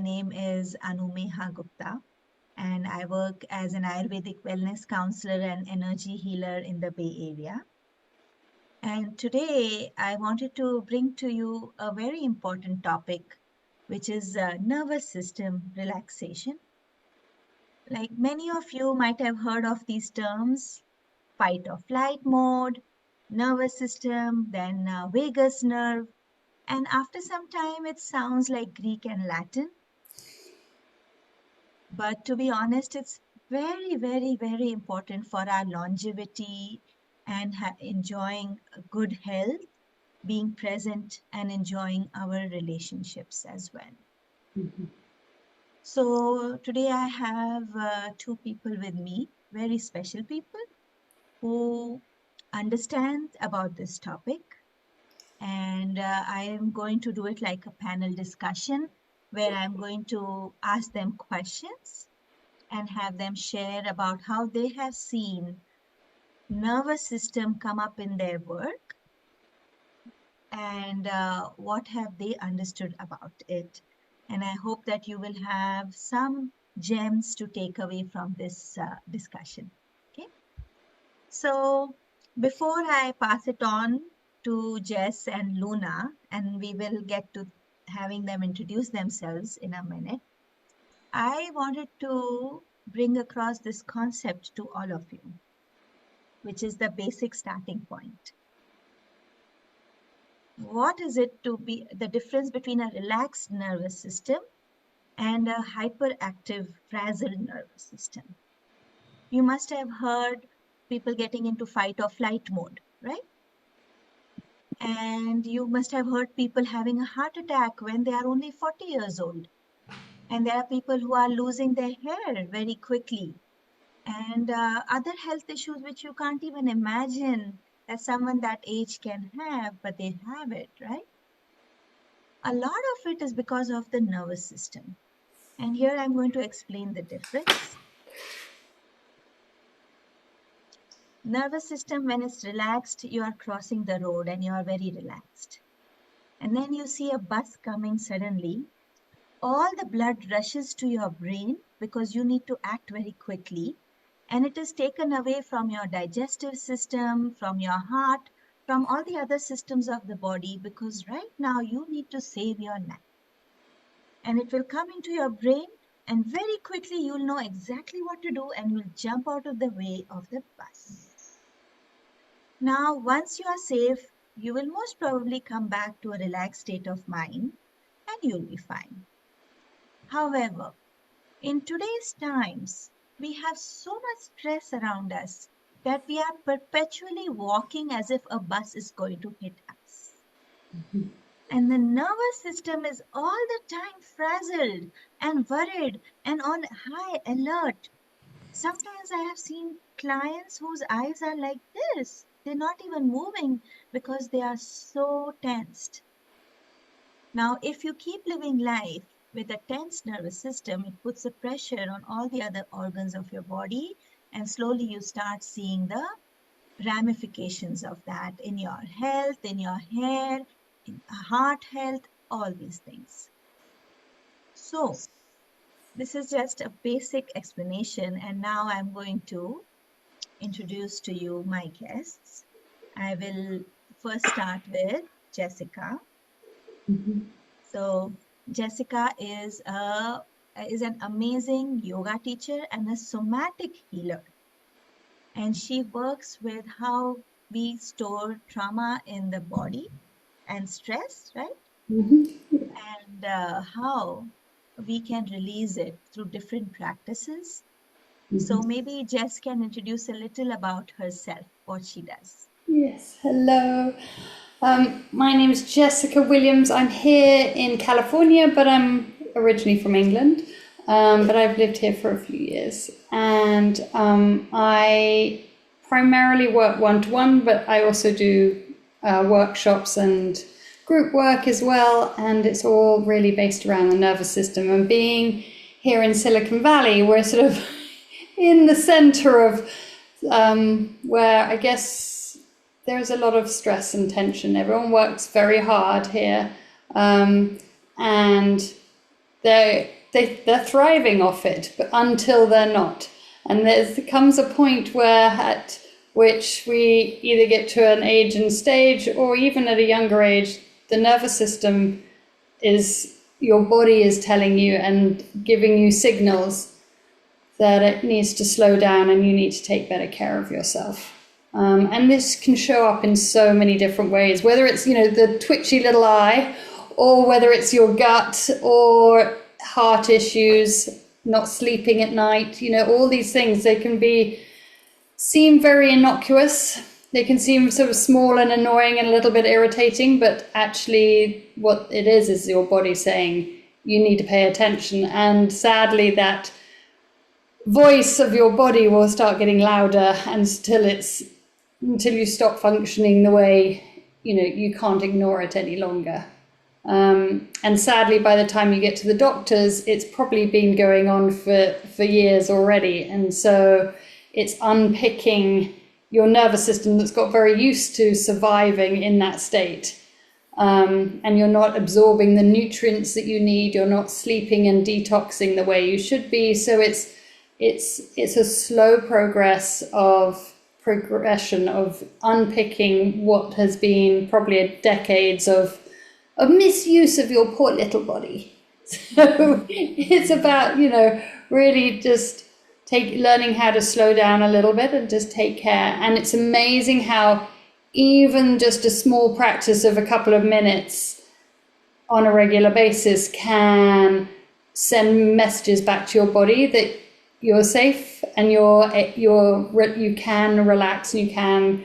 name is Anumeha Gupta, and I work as an Ayurvedic wellness counselor and energy healer in the Bay Area. And today I wanted to bring to you a very important topic, which is nervous system relaxation. Like many of you might have heard of these terms: fight or flight mode, nervous system, then vagus nerve. And after some time, it sounds like Greek and Latin. But to be honest, it's very, very, very important for our longevity and enjoying good health, being present and enjoying our relationships as well. So today I have two people with me, very special people who understand about this topic. And I am going to do it like a panel discussion where I'm going to ask them questions and have them share about how they have seen nervous system come up in their work and what have they understood about it. And I hope that you will have some gems to take away from this discussion. Okay. So before I pass it on to Jess and Luna, and we will get to having them introduce themselves in a minute, I wanted to bring across this concept to all of you, which is the basic starting point. What is it to be the difference between a relaxed nervous system and a hyperactive, frazzled nervous system? You must have heard people getting into fight or flight mode, right? And you must have heard people having a heart attack when they are only 40 years old. And there are people who are losing their hair very quickly. And other health issues which you can't even imagine that someone that age can have, but they have it, right? A lot of it is because of the nervous system. And here I'm going to explain the difference. Nervous system, when it's relaxed, you are crossing the road and you are very relaxed. And then you see a bus coming suddenly. All the blood rushes to your brain because you need to act very quickly. And it is taken away from your digestive system, from your heart, from all the other systems of the body, because right now you need to save your life. And it will come into your brain, and very quickly you'll know exactly what to do and you'll jump out of the way of the bus. Now, once you are safe, you will most probably come back to a relaxed state of mind and you'll be fine. However, in today's times, we have so much stress around us that we are perpetually walking as if a bus is going to hit us. And the nervous system is all the time frazzled and worried and on high alert. Sometimes I have seen clients whose eyes are like this. They're not even moving because they are so tensed. Now, if you keep living life with a tense nervous system, it puts a pressure on all the other organs of your body, and slowly you start seeing the ramifications of that in your health, in your hair, in heart health, all these things. So this is just a basic explanation, and now I'm going to introduce to you my guests. I will first start with Jessica. So Jessica is an amazing yoga teacher and a somatic healer. And she works with how we store trauma in the body and stress, right? And how we can release it through different practices. So maybe Jess can introduce a little about herself, what she does. Yes, hello. My name is Jessica Williams. I'm here in California, but I'm originally from England. But I've lived here for a few years. And I primarily work one-to-one, but I also do workshops and group work as well. And it's all really based around the nervous system. And being here in Silicon Valley, we're sort of in the center of where I guess there's a lot of stress and tension. Everyone works very hard here. And they're thriving off it, but until they're not. And there comes a point where at which we either get to an age and stage, or even at a younger age, the nervous system your body is telling you and giving you signals that it needs to slow down and you need to take better care of yourself. And this can show up in so many different ways, whether it's, the twitchy little eye, or whether it's your gut or heart issues, not sleeping at night, all these things. They can seem very innocuous. They can seem sort of small and annoying and a little bit irritating, but actually what it is your body saying you need to pay attention. And sadly, that voice of your body will start getting louder until you stop functioning the way, you can't ignore it any longer. And sadly, by the time you get to the doctors, it's probably been going on for years already. And so it's unpicking your nervous system that's got very used to surviving in that state. And you're not absorbing the nutrients that you need. You're not sleeping and detoxing the way you should be. So it's a slow progression of unpicking what has been probably decades of misuse of your poor little body. So it's about, really just learning how to slow down a little bit and just take care. And it's amazing how even just a small practice of a couple of minutes on a regular basis can send messages back to your body that you're safe and you can relax and you can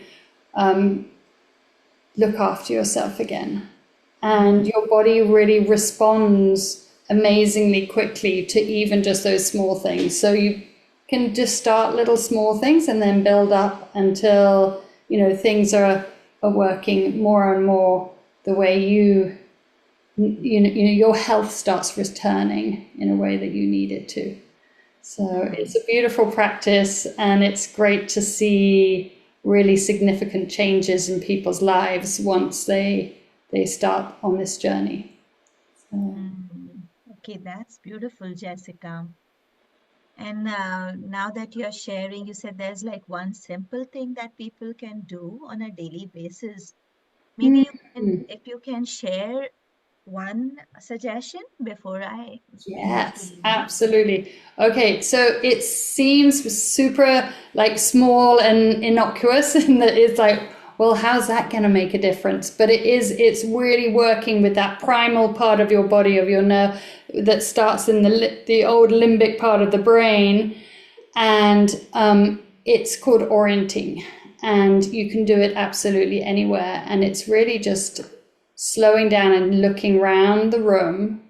look after yourself again. And your body really responds amazingly quickly to even just those small things. So you can just start little small things and then build up until, things are working more and more the way your health starts returning in a way that you need it to. So it's a beautiful practice, and it's great to see really significant changes in people's lives once they start on this journey. So. Okay, that's beautiful, Jessica. And now that you're sharing, you said there's like one simple thing that people can do on a daily basis. Maybe if you can share one suggestion before I move to Yes, the next. absolutely. Okay, so it seems super small and innocuous, and that it's well, how's that going to make a difference? But it's really working with that primal part of your body, of your nerve, that starts in the old limbic part of the brain, and it's called orienting, and you can do it absolutely anywhere, and it's really just slowing down and looking around the room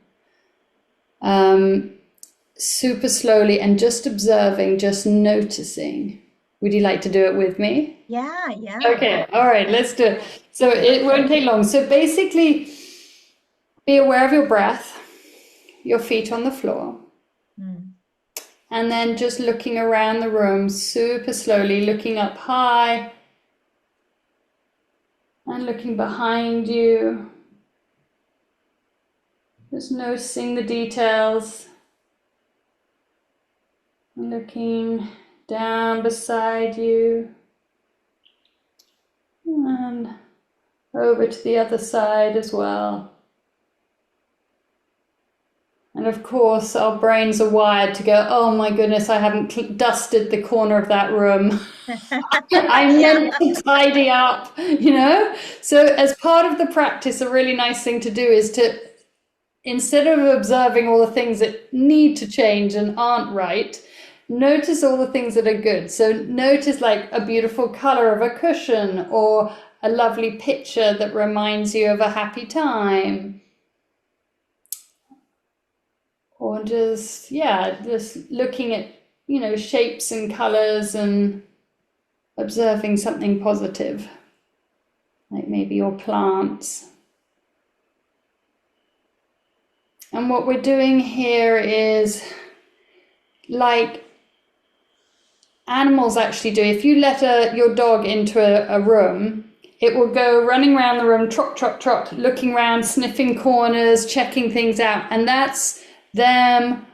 super slowly and just observing, just noticing. Would you like to do it with me? Yeah. Okay, all right, let's do it. So it won't take long. So basically, be aware of your breath, your feet on the floor, and then just looking around the room super slowly, looking up high and looking behind you. Just noticing the details. Looking down beside you. And over to the other side as well. And of course, our brains are wired to go, oh my goodness, I haven't dusted the corner of that room. I meant to tidy up, So as part of the practice, a really nice thing to do is to, instead of observing all the things that need to change and aren't right, notice all the things that are good. So notice like a beautiful color of a cushion, or a lovely picture that reminds you of a happy time. Or just looking at, shapes and colors and observing something positive, like maybe your plants. And what we're doing here is like animals actually do. If you let your dog into a room, it will go running around the room, trot, trot, trot, looking around, sniffing corners, checking things out. And that's them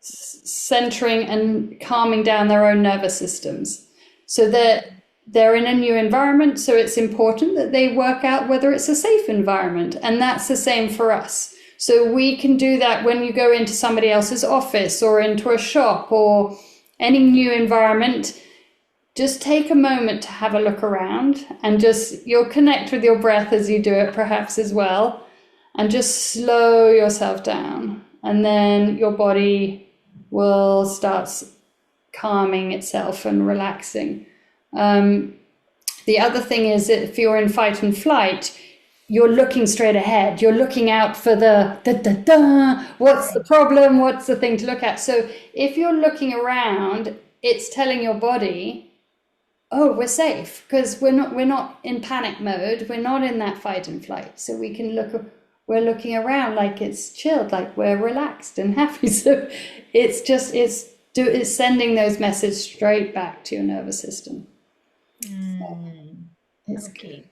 centering and calming down their own nervous systems. So they're in a new environment, so it's important that they work out whether it's a safe environment. And that's the same for us. So we can do that when you go into somebody else's office or into a shop or any new environment. Just take a moment to have a look around, and just you'll connect with your breath as you do it perhaps as well, and just slow yourself down, and then your body will start calming itself and relaxing. The other thing is that if you're in fight and flight, you're looking straight ahead. You're looking out for what's the problem? What's the thing to look at? So if you're looking around, it's telling your body, oh, we're safe, because we're not in panic mode. We're not in that fight and flight. So we're looking around like it's chilled, like we're relaxed and happy. So it's sending those messages straight back to your nervous system. It's Okay. good.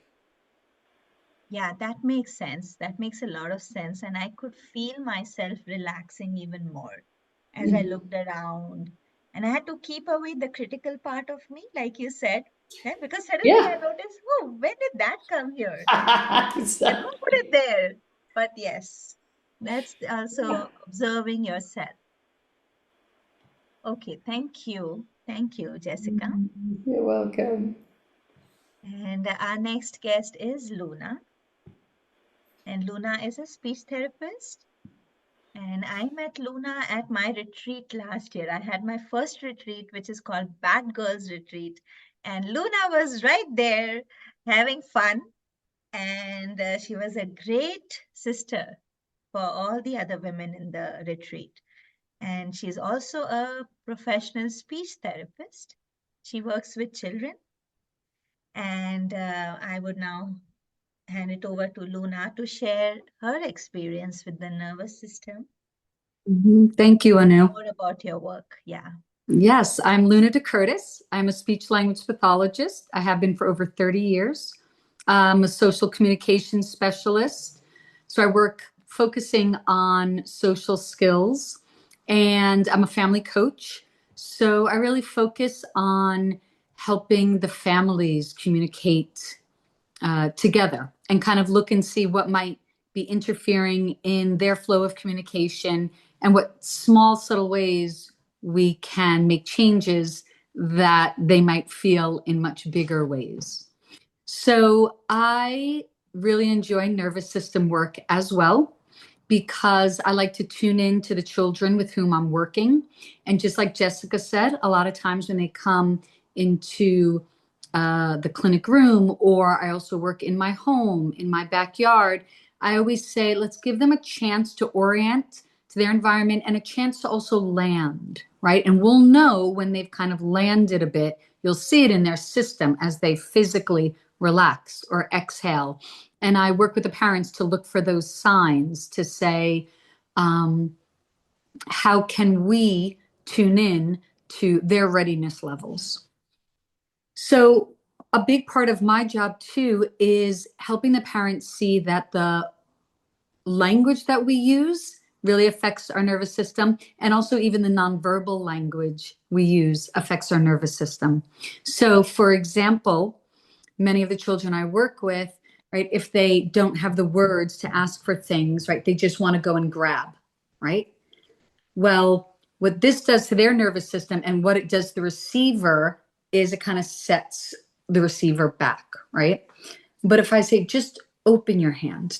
Yeah, that makes sense. That makes a lot of sense. And I could feel myself relaxing even more as I looked around. And I had to keep away the critical part of me, like you said, because suddenly I Yeah. noticed, oh, when did that come here? And So, who put it there? But yes, that's yeah. also observing yourself. Okay, thank you. Thank you, Jessica. You're welcome. And our next guest is Luna. And Luna is a speech therapist. And I met Luna at my retreat last year. I had my first retreat, which is called Bad Girls Retreat. And Luna was right there having fun. And she was a great sister for all the other women in the retreat. And she's also a professional speech therapist. She works with children. And I would now hand it over to Luna to share her experience with the nervous system. Thank you, Anu. More about your work. Yeah. Yes, I'm Luna DeCurtis. I'm a speech language pathologist. I have been for over 30 years. I'm a social communications specialist. So I work focusing on social skills, and I'm a family coach. So I really focus on helping the families communicate together and kind of look and see what might be interfering in their flow of communication and what small, subtle ways we can make changes that they might feel in much bigger ways. So I really enjoy nervous system work as well because I like to tune in to the children with whom I'm working. And just like Jessica said, a lot of times when they come into the clinic room, or I also work in my home, in my backyard, I always say, let's give them a chance to orient to their environment and a chance to also land, right? And we'll know when they've kind of landed a bit. You'll see it in their system as they physically relax or exhale. And I work with the parents to look for those signs to say, how can we tune in to their readiness levels? So, a big part of my job too is helping the parents see that the language that we use really affects our nervous system, and also even the nonverbal language we use affects our nervous system. So, for example, many of the children I work with, right, if they don't have the words to ask for things, right, they just want to go and grab, right? Well, what this does to their nervous system and what it does to the receiver is it kind of sets the receiver back, right? But if I say, just open your hand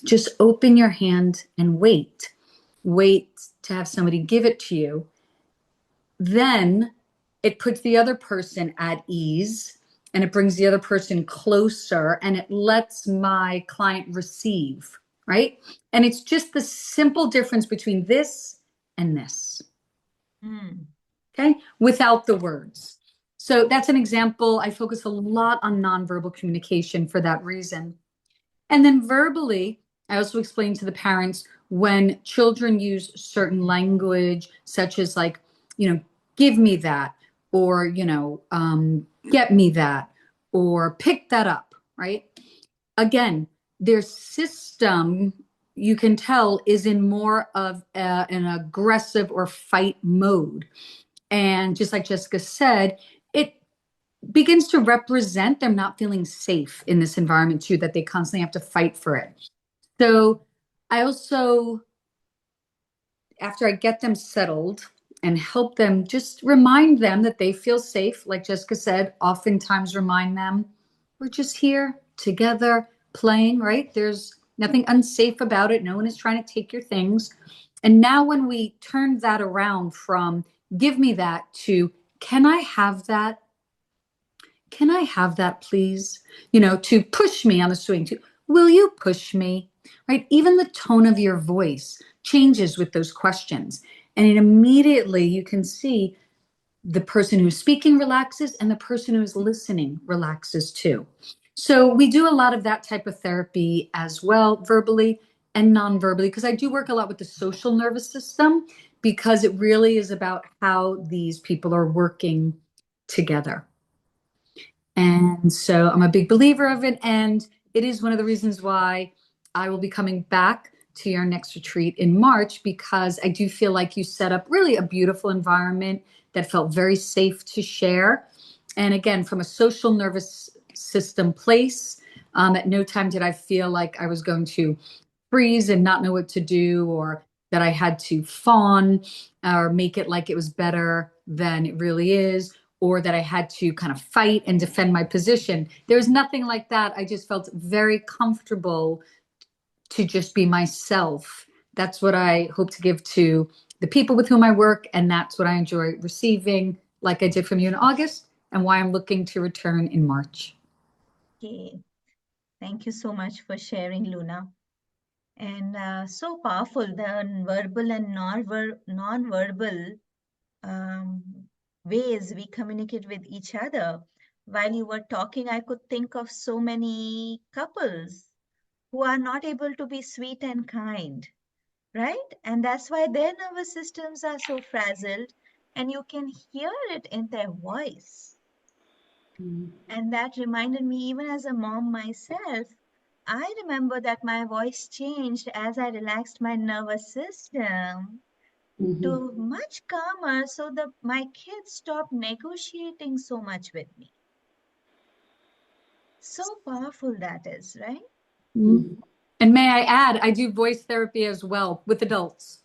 and wait to have somebody give it to you, then it puts the other person at ease and it brings the other person closer and it lets my client receive, right? And it's just the simple difference between this and this. Okay, without the words. So that's an example. I focus a lot on nonverbal communication for that reason. And then verbally, I also explain to the parents when children use certain language, such as like, give me that, or, get me that, or pick that up, right? Again, their system you can tell is in more of an aggressive or fight mode. And just like Jessica said, it begins to represent them not feeling safe in this environment too, that they constantly have to fight for it. So I also, after I get them settled and help them, just remind them that they feel safe. Like Jessica said, oftentimes remind them we're just here together playing, right? There's nothing unsafe about it. No one is trying to take your things. And now when we turn that around from give me that to can I have that? Can I have that, please? To push me on the swing, to will you push me? Right? Even the tone of your voice changes with those questions. And it immediately you can see the person who's speaking relaxes and the person who's listening relaxes too. So we do a lot of that type of therapy as well, verbally and non-verbally, because I do work a lot with the social nervous system because it really is about how these people are working together. And so I'm a big believer of it. And it is one of the reasons why I will be coming back to your next retreat in March, because I do feel like you set up really a beautiful environment that felt very safe to share. And again, from a social nervous system place, at no time did I feel like I was going to freeze and not know what to do, or that I had to fawn or make it like it was better than it really is, or that I had to kind of fight and defend my position. There was nothing like that. I just felt very comfortable to just be myself. That's what I hope to give to the people with whom I work. And that's what I enjoy receiving, like I did from you in August, and why I'm looking to return in March. Okay. Thank you so much for sharing, Luna. And so powerful, the verbal and non-verbal um, ways we communicate with each other. While you were talking, I could think of so many couples who are not able to be sweet and kind, right? And that's why their nervous systems are so frazzled, and you can hear it in their voice. And that reminded me, even as a mom myself, I remember that my voice changed as I relaxed my nervous system Mm-hmm. to much calmer so that my kids stopped negotiating so much with me. So powerful that is, right? Mm-hmm. And may I add, I do voice therapy as well with adults.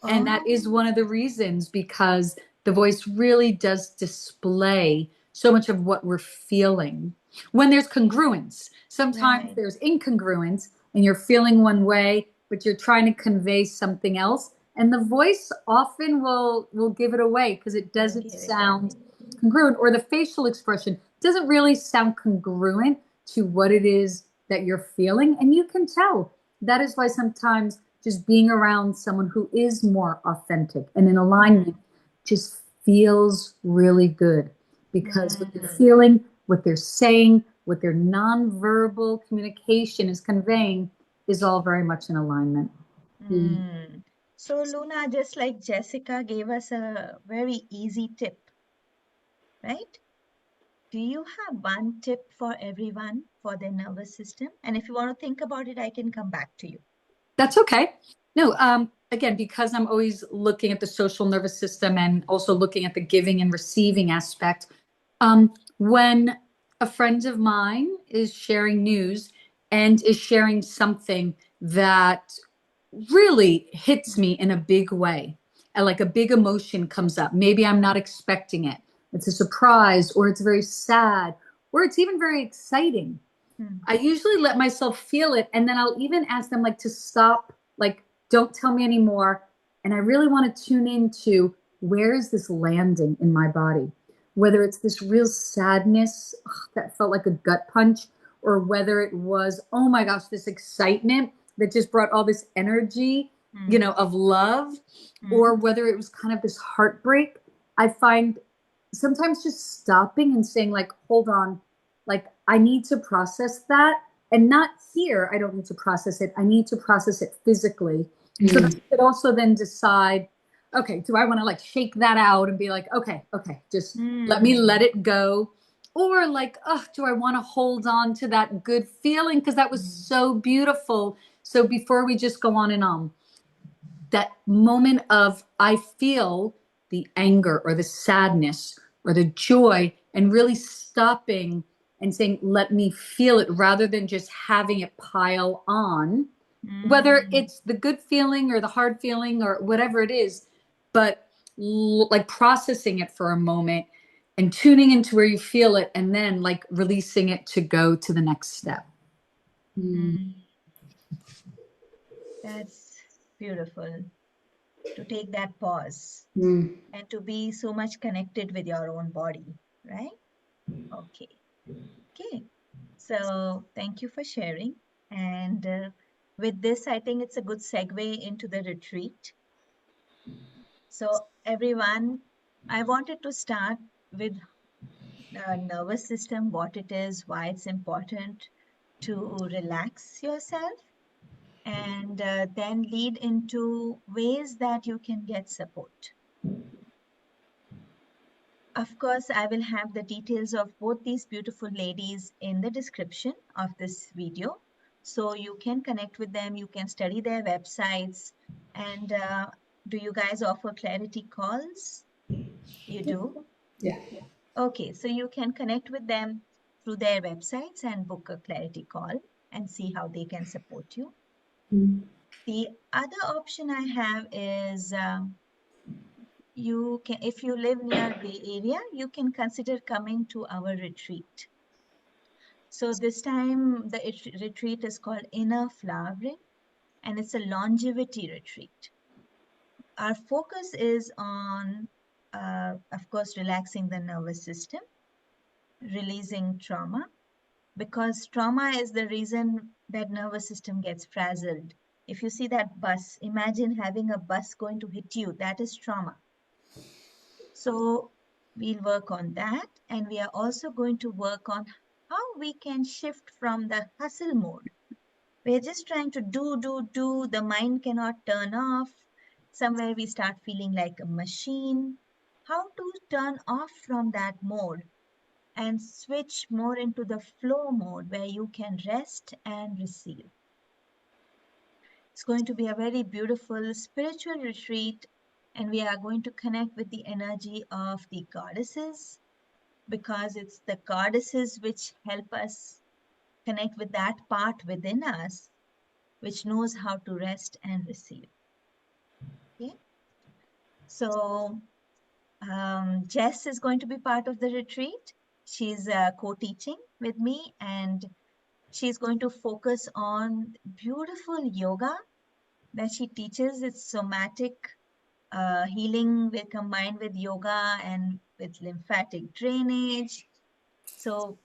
And that is Oh, one of the reasons, because the voice really does display so much of what we're feeling when there's congruence. Sometimes right. there's incongruence and you're feeling one way, but you're trying to convey something else. And the voice often will give it away because it We'll doesn't give it sound away. congruent, or the facial expression doesn't really sound congruent to what it is that you're feeling. And you can tell. That is why sometimes just being around someone who is more authentic and in alignment Mm, just feels really good, because what they're mm, feeling, what they're saying, what their nonverbal communication is conveying is all very much in alignment. mm. So, Luna, just like Jessica gave us a very easy tip, right? Do you have one tip for everyone for their nervous system? And if you want to think about it, I can come back to you. That's okay. No, again, because I'm always looking at the social nervous system and also looking at the giving and receiving aspect, when a friend of mine is sharing news and is sharing something that really hits me in a big way, and like a big emotion comes up, maybe I'm not expecting it. It's a surprise, or it's very sad, or it's even very exciting. Hmm. I usually let myself feel it, and then I'll even ask them like to stop, like don't tell me anymore. And I really want to tune into where is this landing in my body? Whether it's this real sadness that felt like a gut punch, or whether it was, oh my gosh, this excitement that just brought all this energy, Hmm. of love, or Hmm. whether it was kind of this heartbreak. I find sometimes just stopping and saying like, hold on, like I need to process that, and not here. I don't need to process it. I need to process it physically. So that Mm-hmm. I could also then decide, okay, do I want to like shake that out and be like, okay, just let Hmm. it go? Or like, oh, do I want to hold on to that good feeling? Because that was Hmm. so beautiful So before we just go on and on, that moment of I feel the anger or the sadness or the joy, and really stopping and saying, let me feel it, rather than just having it pile on, whether it's the good feeling or the hard feeling or whatever it is, but like processing it for a moment and tuning into where you feel it, and then like releasing it to go to the next step. That's beautiful, to take that pause Mm. and to be so much connected with your own body, right? Okay. Okay. So thank you for sharing. And with this, I think it's a good segue into the retreat. So everyone, I wanted to start with the nervous system, what it is, why it's important to relax yourself, and then lead into ways that you can get support. Of course, I will have the details of both these beautiful ladies in the description of this video. So you can connect with them, you can study their websites. And do you guys offer clarity calls? You do? Yeah. Okay, so you can connect with them through their websites and book a clarity call and see how they can support you. Mm. The other option I have is you can, if you live near Bay Area, you can consider coming to our retreat. So this time the retreat is called Inner Flowering, and it's a longevity retreat. Our focus is on, of course, relaxing the nervous system, releasing trauma, because trauma is the reason that nervous system gets frazzled. If you see that bus, imagine having a bus going to hit you, that is trauma. So we'll work on that. And we are also going to work on how we can shift from the hustle mode. We're just trying to do. The mind cannot turn off. Somewhere we start feeling like a machine. How to turn off from that mode and switch more into the flow mode where you can rest and receive. It's going to be a very beautiful spiritual retreat, and we are going to connect with the energy of the goddesses, because it's the goddesses which help us connect with that part within us which knows how to rest and receive. Okay, so Jess is going to be part of the retreat. She's co-teaching with me, and she's going to focus on beautiful yoga that she teaches. It's somatic healing will combine with yoga and with lymphatic drainage. So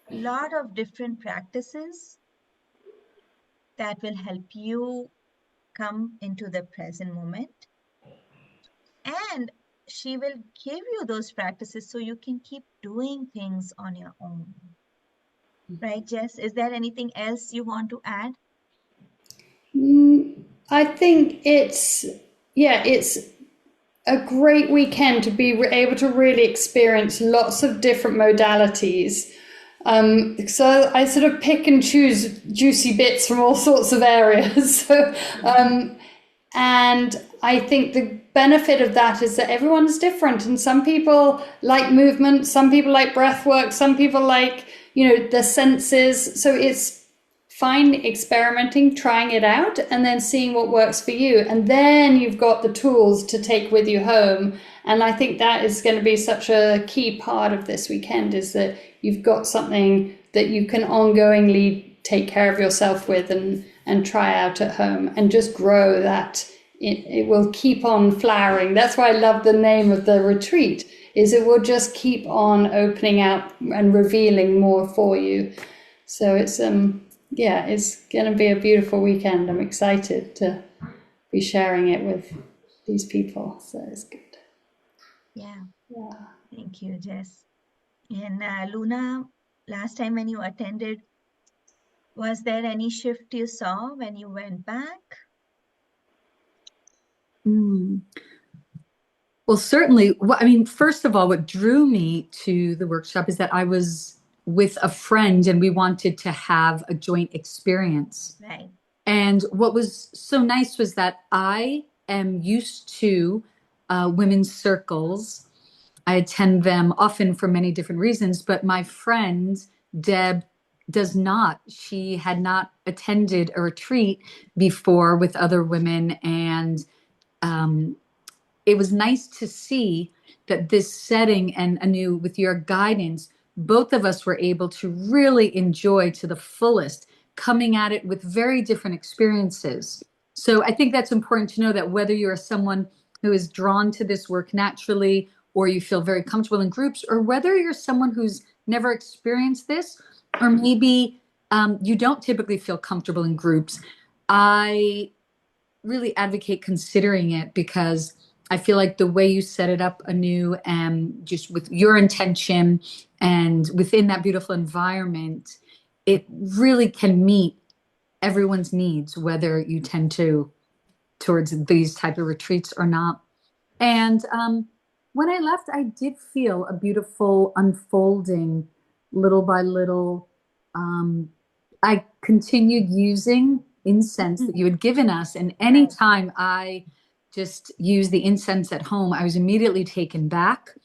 a lot of different practices that will help you come into the present moment. And she will give you those practices so you can keep doing things on your own. Right, Jess? Is there anything else you want to add? I think it's a great weekend to be able to really experience lots of different modalities. So I sort of pick and choose juicy bits from all sorts of areas. So, and I think the benefit of that is that everyone's different, and some people like movement, some people like breath work, some people like, the senses. So it's fine experimenting, trying it out, and then seeing what works for you. And then you've got the tools to take with you home. And I think that is going to be such a key part of this weekend, is that you've got something that you can ongoingly take care of yourself with and try out at home and just grow that. It will keep on flowering. That's why I love the name of the retreat, is it will just keep on opening out and revealing more for you. So it's it's going to be a beautiful weekend. I'm excited to be sharing it with these people. So it's good. Yeah. Thank you, Jess. And Luna, last time when you attended, was there any shift you saw when you went back? Well, certainly. I mean, first of all, what drew me to the workshop is that I was with a friend and we wanted to have a joint experience. Right. And what was so nice was that I am used to women's circles. I attend them often for many different reasons, but my friend Deb does not. She had not attended a retreat before with other women, and um, it was nice to see that this setting and Anu, with your guidance, both of us were able to really enjoy to the fullest, coming at it with very different experiences. So I think that's important to know, that whether you're someone who is drawn to this work naturally, or you feel very comfortable in groups, or whether you're someone who's never experienced this, or maybe you don't typically feel comfortable in groups, I really advocate considering it, because I feel like the way you set it up anew, and just with your intention and within that beautiful environment, it really can meet everyone's needs, whether you tend to towards these type of retreats or not. And when I left, I did feel a beautiful unfolding, little by little. Um, I continued using incense that you had given us, and Right. anytime I just used the incense at home, I was immediately taken back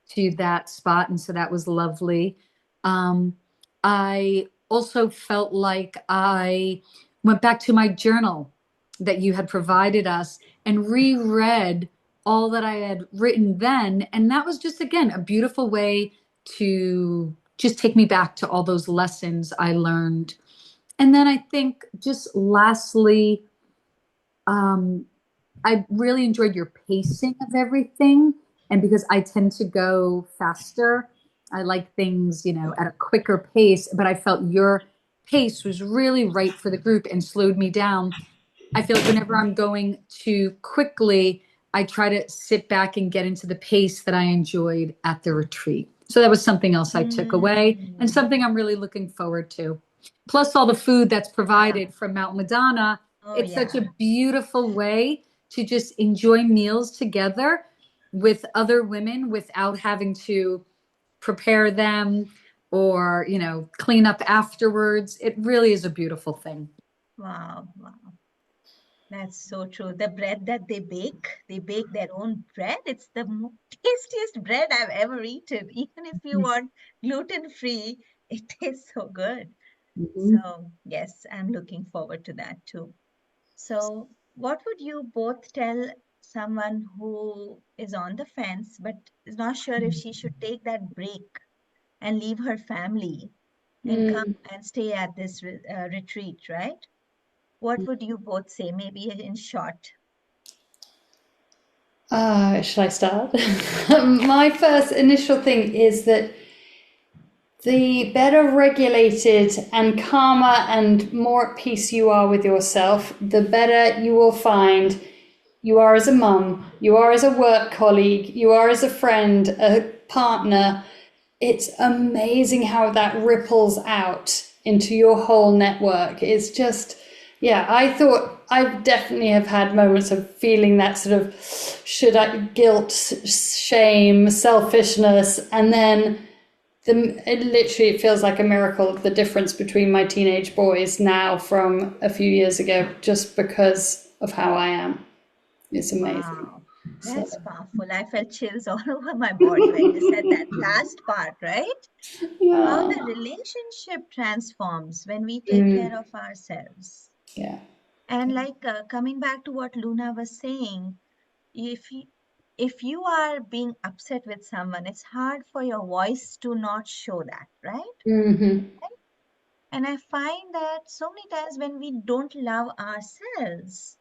to that spot, and so that was lovely. Um, I also felt like I went back to my journal that you had provided us and reread all that I had written then. And that was just, again, a beautiful way to just take me back to all those lessons I learned. And then I think, just lastly, um, I really enjoyed your pacing of everything. And because I tend to go faster, I like things, at a quicker pace, but I felt your pace was really right for the group and slowed me down. I feel like whenever I'm going too quickly, I try to sit back and get into the pace that I enjoyed at the retreat. So that was something else I took away, and Mm. something I'm really looking forward to. Plus all the food that's Wow. provided from Mount Madonna. Oh, It's such yeah. a beautiful way to just enjoy meals together with other women without having to prepare them or, clean up afterwards. It really is a beautiful thing. Wow. Wow. That's so true. The bread that they bake their own bread. It's the tastiest bread I've ever eaten. Even if you want gluten free, it tastes so good. Mhm. So, yes, I'm looking forward to that too. So, what would you both tell someone who is on the fence but is not sure if she should take that break and leave her family and come Mm. and stay at this retreat, right? What would you both say, maybe in short? Shall I start? My first initial thing is that the better regulated and calmer and more at peace you are with yourself, the better you will find you are as a mum, you are as a work colleague, you are as a friend, a partner. It's amazing how that ripples out into your whole network. It's just, yeah, I thought I definitely have had moments of feeling that sort of guilt, shame, selfishness, and then it feels like a miracle, the difference between my teenage boys now from a few years ago, just because of how I am. It's amazing. Wow, So, that's powerful. I felt chills all over my body when you said that last part, right? How yeah. the relationship transforms when we take care Mm, of ourselves. yeah. And like coming back to what Luna was saying, if you, if you are being upset with someone, it's hard for your voice to not show that, right? Mm-hmm. And I find that so many times when we don't love ourselves,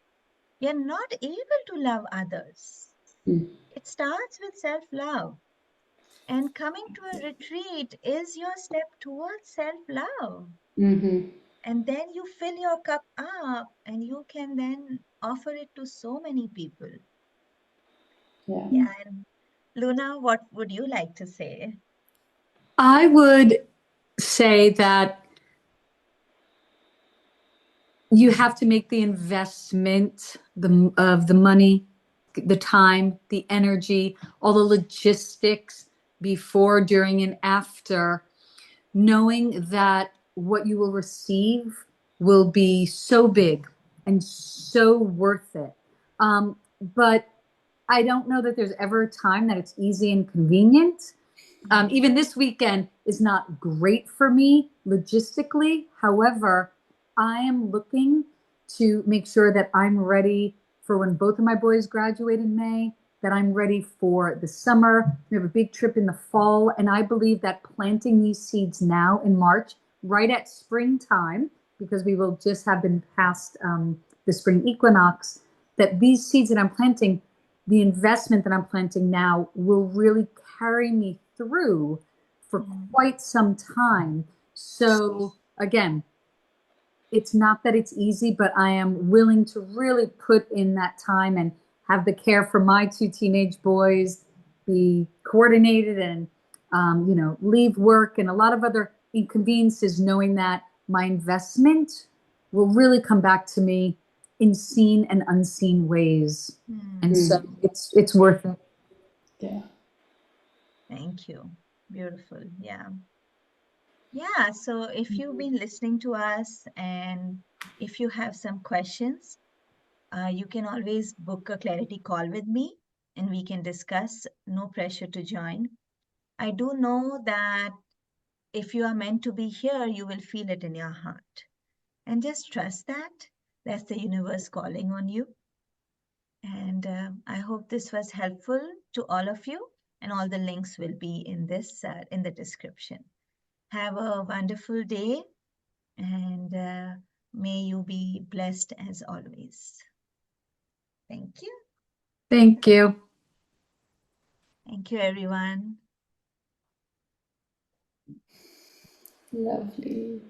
we are not able to love others. It starts with self love. And coming to a retreat is your step towards self love. Mm-hmm. And then you fill your cup up and you can then offer it to so many people. Yeah. Yeah. And Luna, what would you like to say? I would say that you have to make the investment of the money, the time, the energy, all the logistics before, during, and after, knowing that what you will receive will be so big. and so worth it. But I don't know that there's ever a time that it's easy and convenient. Even this weekend is not great for me logistically. However, I am looking to make sure that I'm ready for when both of my boys graduate in May, that I'm ready for the summer. We have a big trip in the fall. And I believe that planting these seeds now in March, right at springtime, because we will just have been past the spring equinox, that these seeds that I'm planting, the investment that I'm planting now will really carry me through for quite some time. So again, it's not that it's easy, but I am willing to really put in that time and have the care for my two teenage boys be coordinated and, leave work and a lot of other inconveniences, knowing that my investment will really come back to me in seen and unseen ways. And so it's worth it. Yeah. Thank you. Beautiful. Yeah. Yeah. So if you've been listening to us and if you have some questions, you can always book a clarity call with me and we can discuss. No pressure to join. I do know that if you are meant to be here, you will feel it in your heart. And just trust that. That's the universe calling on you. And I hope this was helpful to all of you. And all the links will be in this in the description. Have a wonderful day, and may you be blessed as always. Thank you. Thank you. Thank you, everyone. Lovely.